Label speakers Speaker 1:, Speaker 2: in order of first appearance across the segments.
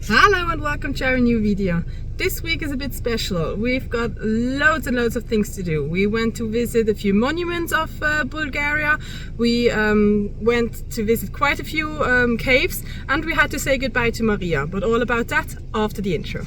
Speaker 1: Hello and welcome to our new video. This week is a bit special. We've got loads and loads of things to do. We went to visit a few monuments of Bulgaria. We went to visit quite a few caves, and we had to say goodbye to Maria. But all about that after the intro.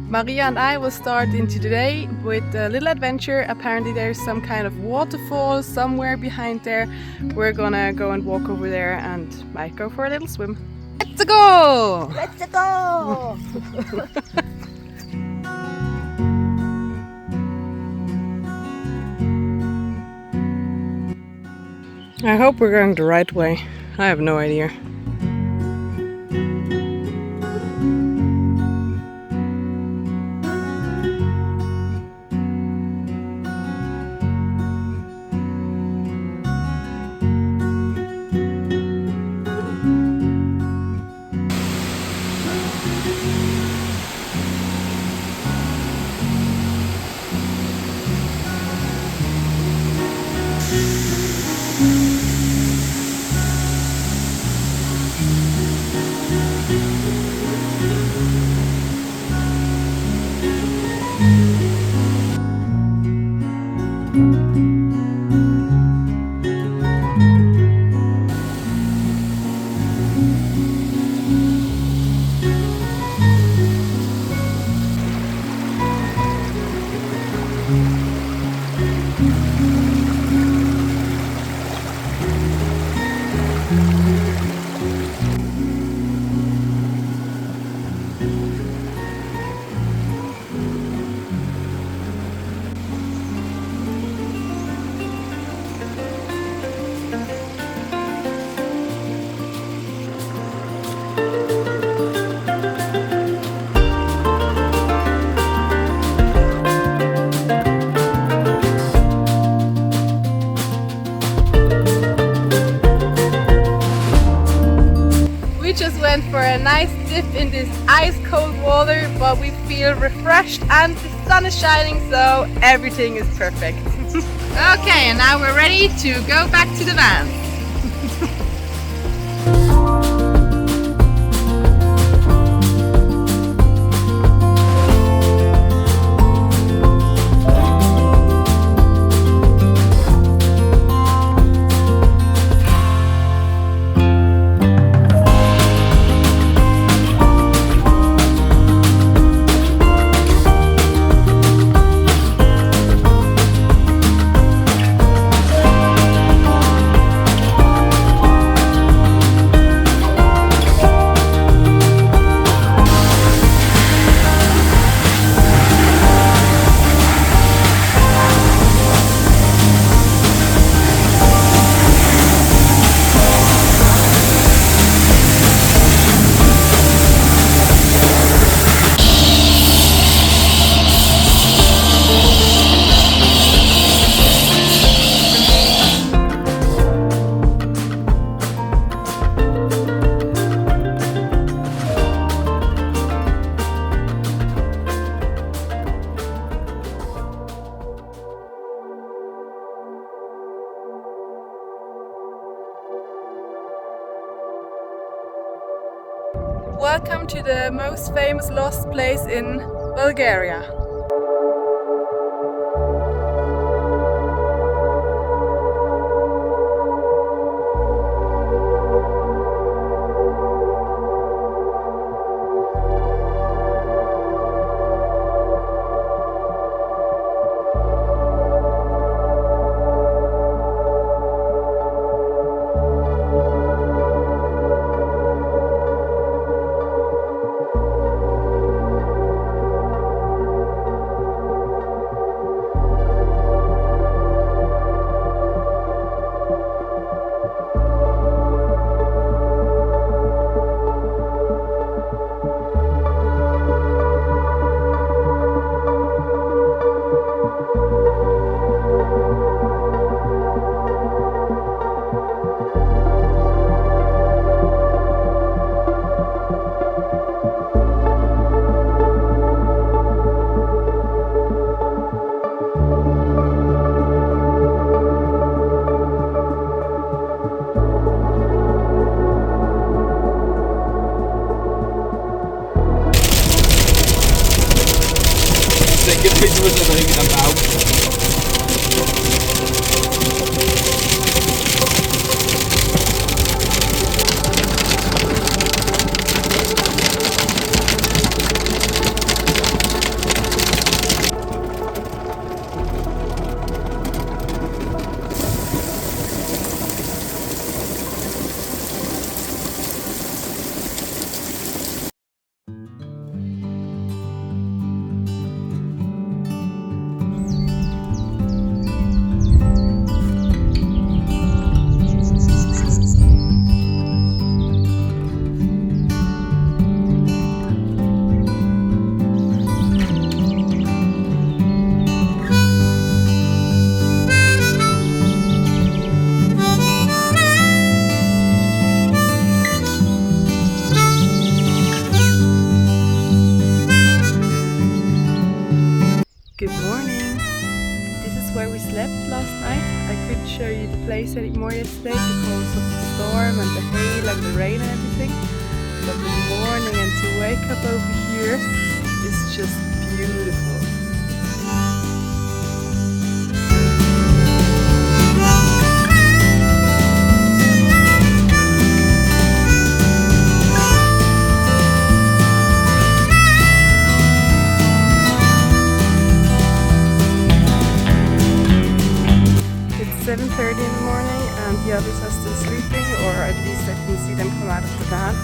Speaker 1: Maria and I will start into today with a little adventure. Apparently there's some kind of waterfall somewhere behind there. We're gonna go and walk over there and might go for a little swim. Let's go!
Speaker 2: Let's go!
Speaker 1: I hope we're going the right way. I have no idea. We just went for a nice dip in this ice cold water, but we feel refreshed and the sun is shining, so everything is perfect.
Speaker 2: Okay, and now we're ready to go back to the van.
Speaker 1: welcome to the most famous lost place in Bulgaria. Good morning! This is where we slept last night. I couldn't show you the place anymore yesterday because of the storm and the hail and the rain and everything. But the morning and to wake up over here is just beautiful. It's 7:30 in the morning and the others are still sleeping, or at least I can see them come out of the van.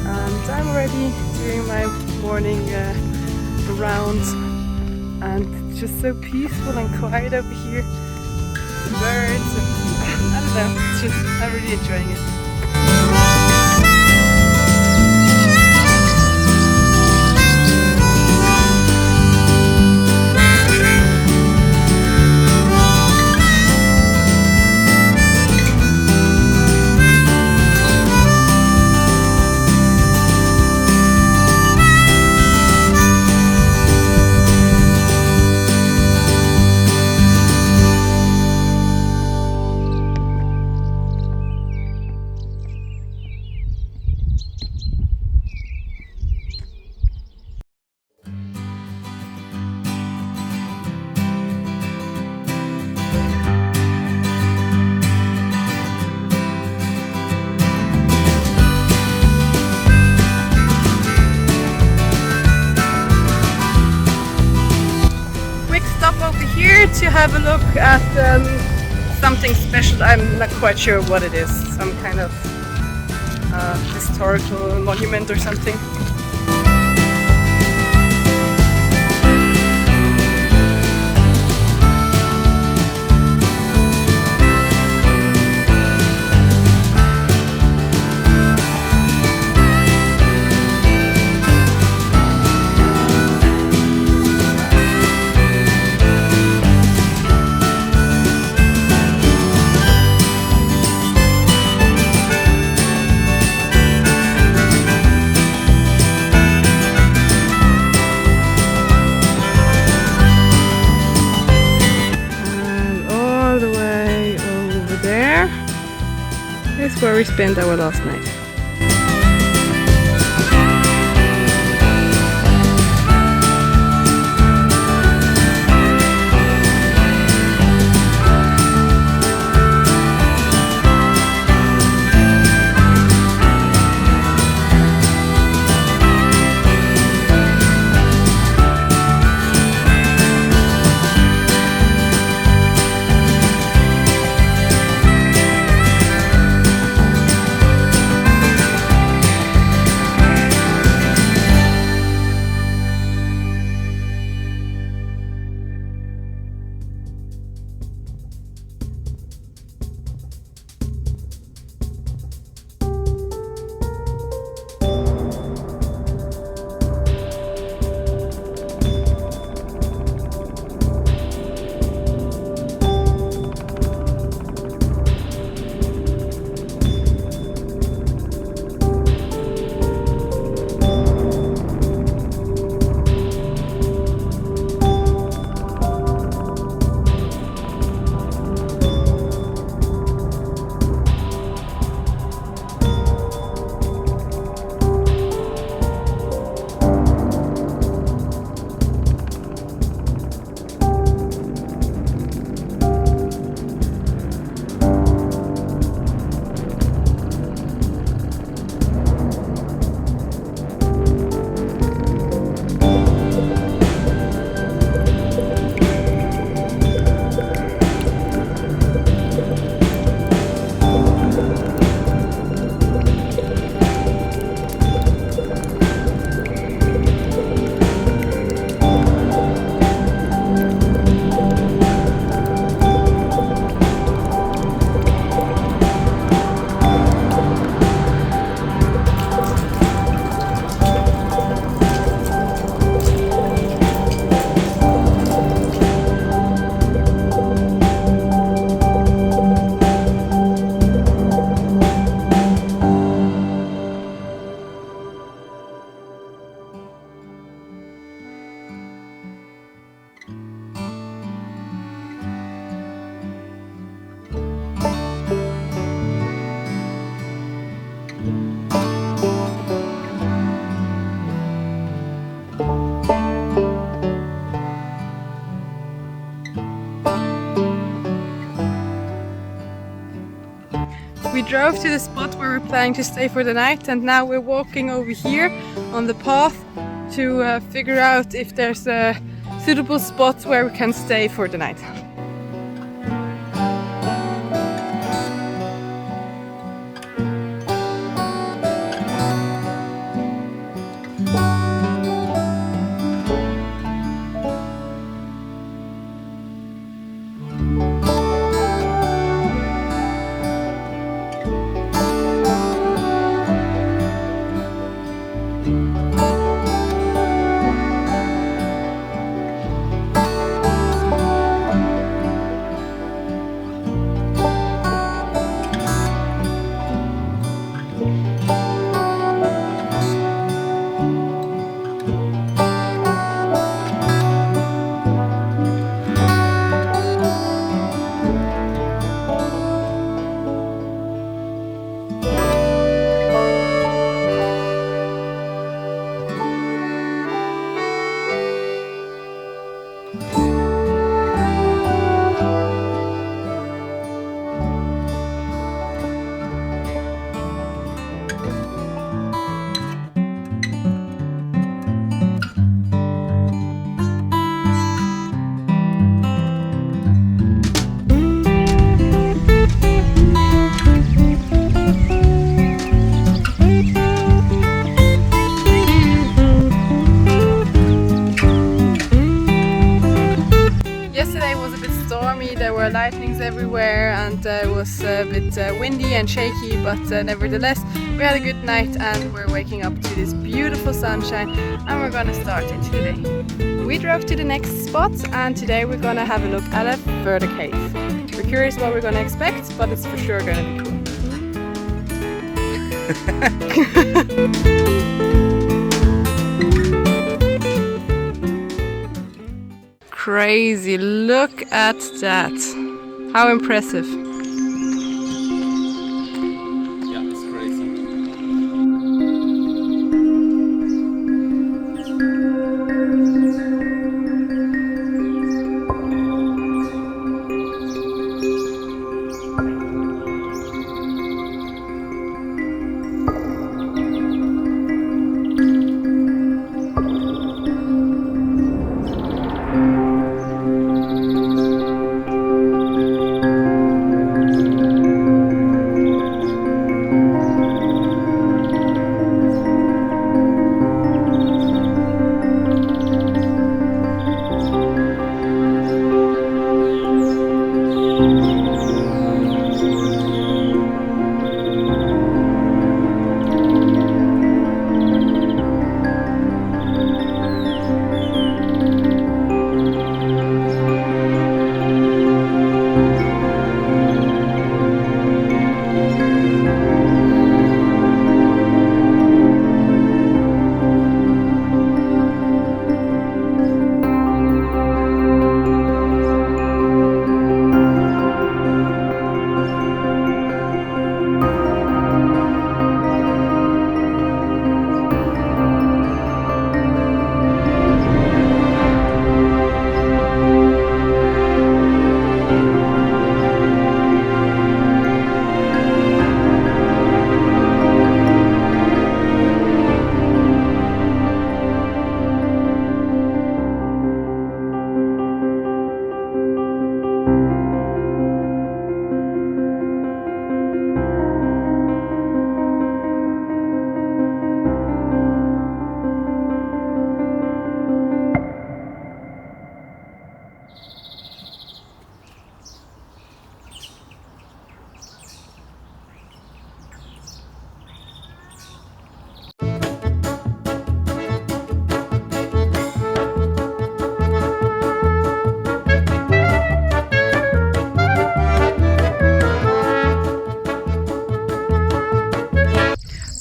Speaker 1: And I'm already doing my morning round, and it's just so peaceful and quiet over here. The birds, and I don't know, it's just, I'm really enjoying it. To have a look at something special. I'm not quite sure what it is, some kind of historical monument or something. Where we spent our last night. We drove to the spot where we're planning to stay for the night, and now we're walking over here on the path to figure out if there's a suitable spot where we can stay for the night. There were lightnings everywhere, and it was a bit windy and shaky, but nevertheless we had a good night and we're waking up to this beautiful sunshine, and we're gonna start it today. We drove to the next spot, and today we're gonna have a look at a further cave. We're curious what we're gonna expect, but it's for sure gonna be cool. Crazy, look at that. How impressive.
Speaker 3: Yeah, it's crazy.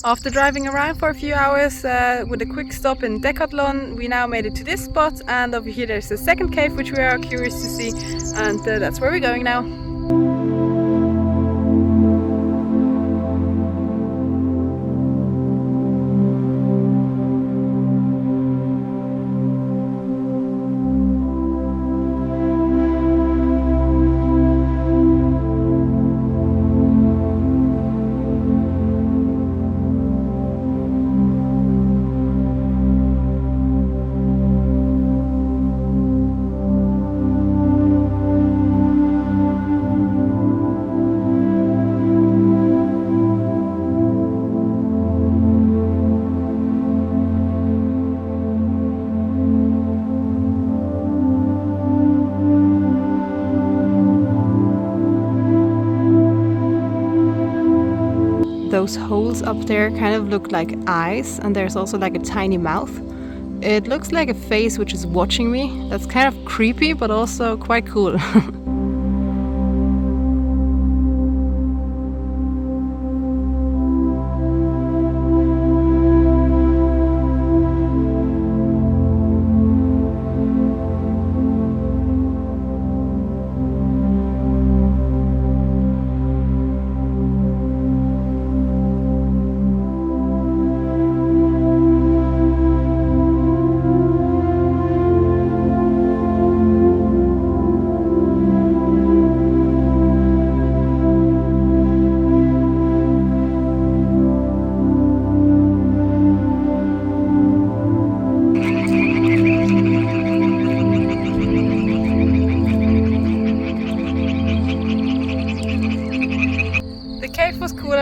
Speaker 1: After driving around for a few hours with a quick stop in Decathlon, we now made it to this spot, and over here there's a second cave which we are curious to see, and that's where we're going now. those holes up there kind of look like eyes, and there's also like a tiny mouth. It looks like a face which is watching me. That's kind of creepy, but also quite cool.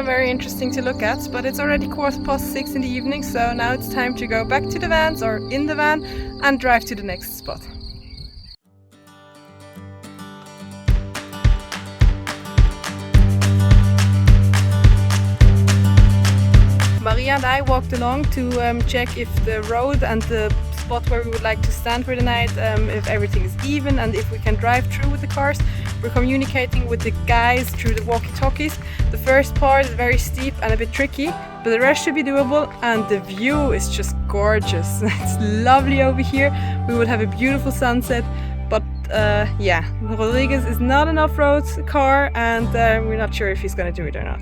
Speaker 1: Very interesting to look at, but it's already 6:15 in the evening, so now it's time to go back to the vans or in the van and drive to the next spot. Maria and I walked along to check if the road and the spot where we would like to stand for the night, if everything is even and if we can drive through with the cars. We're communicating with the guys through the walkie-talkies. The first part is very steep and a bit tricky, but the rest should be doable, and the view is just gorgeous. It's lovely over here. We will have a beautiful sunset, but yeah, Rodriguez is not an off-road car, and we're not sure if he's gonna do it or not.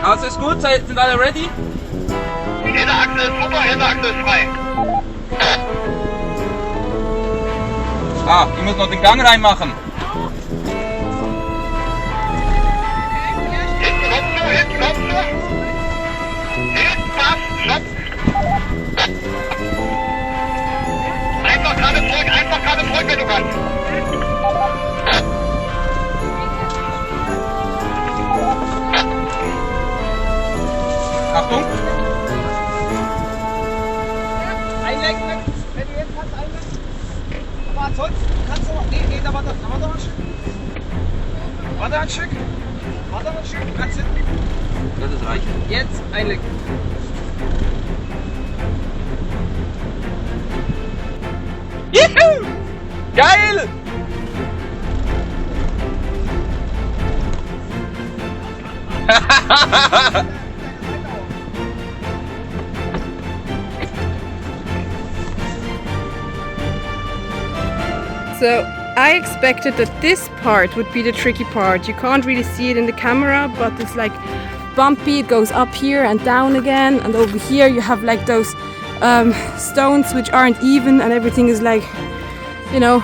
Speaker 3: Also ist gut, sind alle ready?
Speaker 4: Hinterachse ist super, Hinterachse ist frei.
Speaker 3: Ah, ich muss noch den Gang reinmachen.
Speaker 4: Hinten kommst du, hinten kommst du. Hinten passt, stopp. Einfach gerade zurück, wenn du kannst.
Speaker 3: Achtung!
Speaker 4: Einlenken, wenn du jetzt kannst, einlenken. Aber ansonsten kannst du noch, nee, da warte noch ein Stück. Warte ein Stück. Kannst du.
Speaker 3: Das ist reich.
Speaker 4: Jetzt einlenken.
Speaker 3: Juhu! Geil!
Speaker 1: So I expected that this part would be the tricky part. You can't really see it in the camera, but it's like bumpy. It goes up here and down again, and over here you have like those stones which aren't even, and everything is like, you know.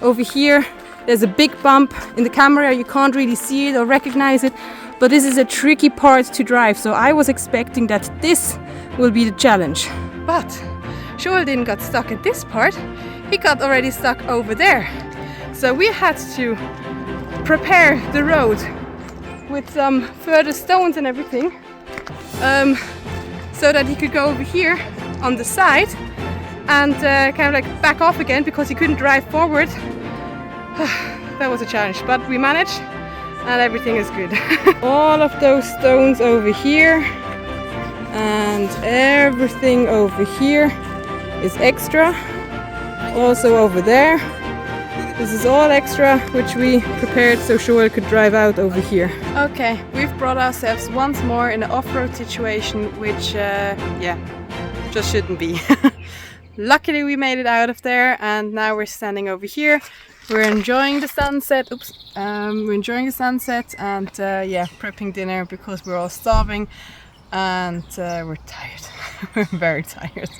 Speaker 1: Over here there's a big bump. In the camera you can't really see it or recognize it, but this is a tricky part to drive, so I was expecting that this will be the challenge. But Joel didn't get stuck at this part, he got already stuck over there. So we had to prepare the road with some further stones and everything, so that he could go over here on the side and kind of like back off again because he couldn't drive forward. That was a challenge, but we managed and everything is good. All of those stones over here and everything over here is extra. Also over there. This is all extra, which we prepared so Joel could drive out over here. Okay, we've brought ourselves once more in an off-road situation, which, yeah, just shouldn't be. Luckily we made it out of there and now we're standing over here. We're enjoying the sunset. Oops. We're enjoying the sunset and yeah, prepping dinner because we're all starving and we're tired. We're very tired.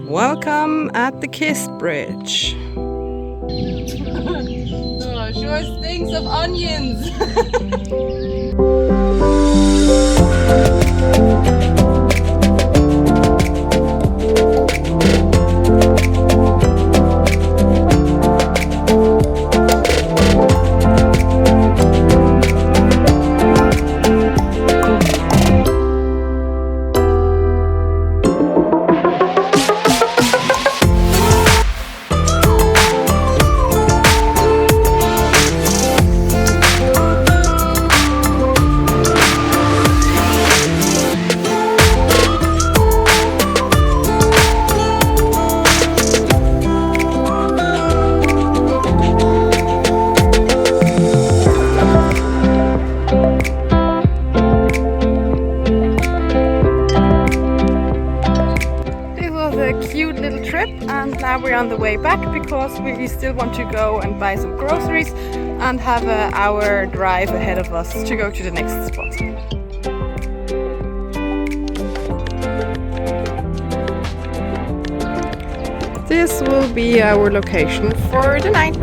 Speaker 1: Welcome at the Kiss Bridge. Oh, sure stinks of onions. And now we're on the way back because we still want to go and buy some groceries and have an hour drive ahead of us to go to the next spot. This will be our location for the night.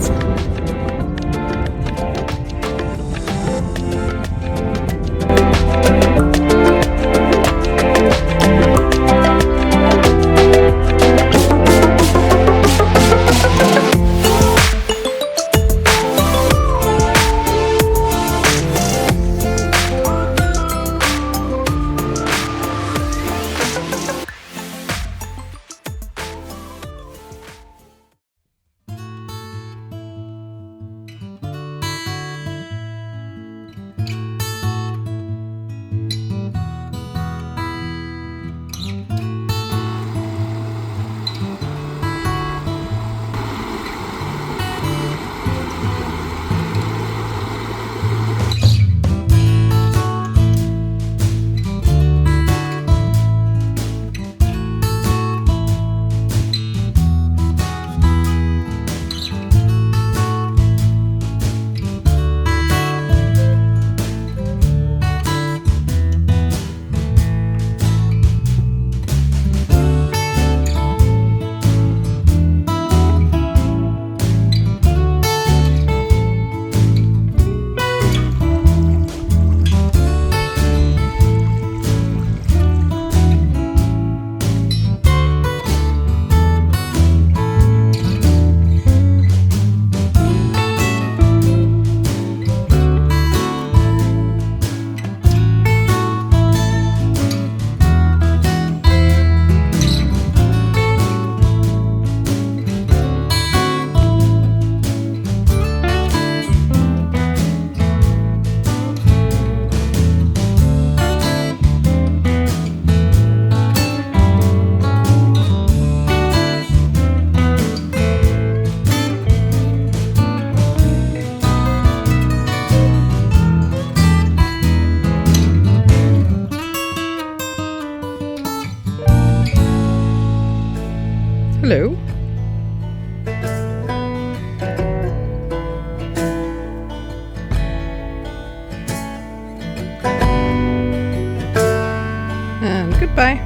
Speaker 2: Bye.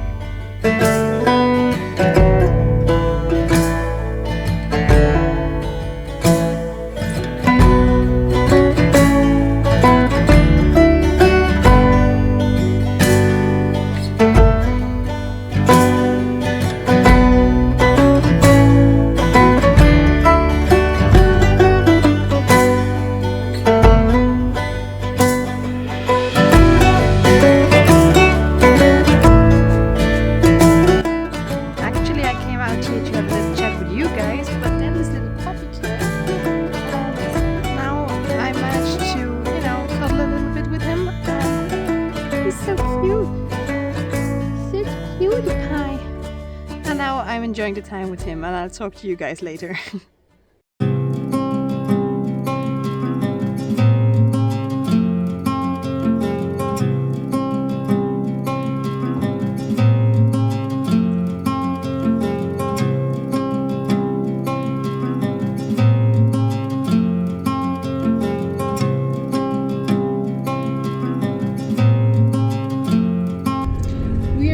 Speaker 2: I'm enjoying the time with him, and I'll talk to you guys later.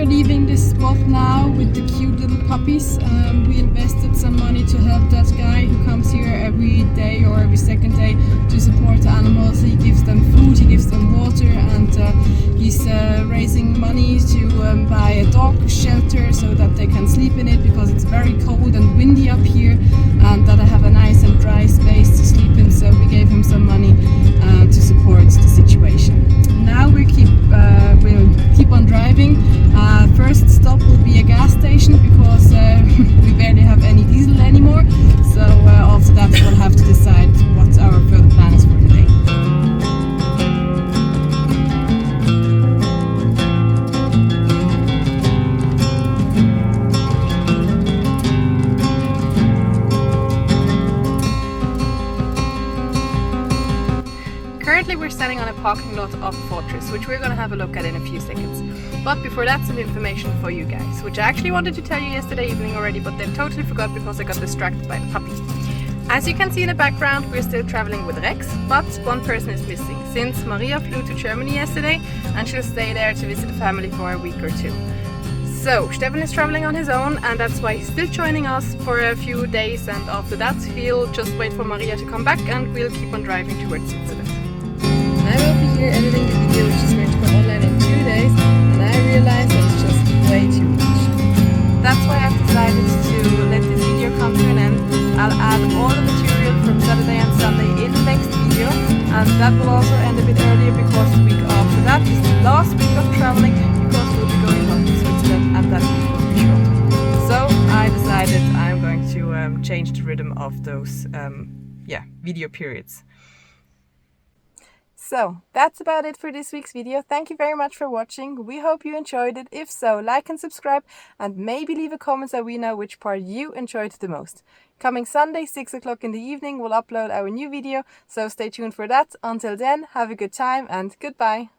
Speaker 1: Leaving this spot now with the cute little puppies. We invested some money to help that guy who comes here every day or every second day to support the animals. He gives them food, he gives them water, and he's raising money to buy a dog shelter so that they can sleep in it, because it's very cold and windy up here, and that I have a nice and dry space to sleep in. So we gave him some money to support the situation. Now we'll keep on driving. First stop will be a gas station, because we barely have any diesel anymore. So after that we'll have to decide what our further plan is for today.
Speaker 2: Currently we're standing on a parking lot of Fortress, which we're going to have a look at in a few seconds. But before that, some information for you guys, which I actually wanted to tell you yesterday evening already, but then totally forgot because I got distracted by the puppy. As you can see in the background, we're still traveling with Rex, but one person is missing, since Maria flew to Germany yesterday and she'll stay there to visit family for a week or two. So Stefan is traveling on his own, and that's why he's still joining us for a few days, and after that he'll just wait for Maria to come back and we'll keep on driving towards Switzerland.
Speaker 1: I will be here editing the video, which is going to go online in 2 days, and I realized that it's just way too much.
Speaker 2: That's why I've decided to let this video come to an end. I'll add all the material from Saturday and Sunday in the next video, and that will also end a bit earlier because the week after that is the last week of traveling, because we'll be going back to Switzerland and that week will be short. So I decided I'm going to change the rhythm of those video periods. So that's about it for this week's video. Thank you very much for watching. We hope you enjoyed it. If so, like and subscribe, and maybe leave a comment so we know which part you enjoyed the most. Coming Sunday, 6 o'clock in the evening, we'll upload our new video, so stay tuned for that. Until then, have a good time and goodbye.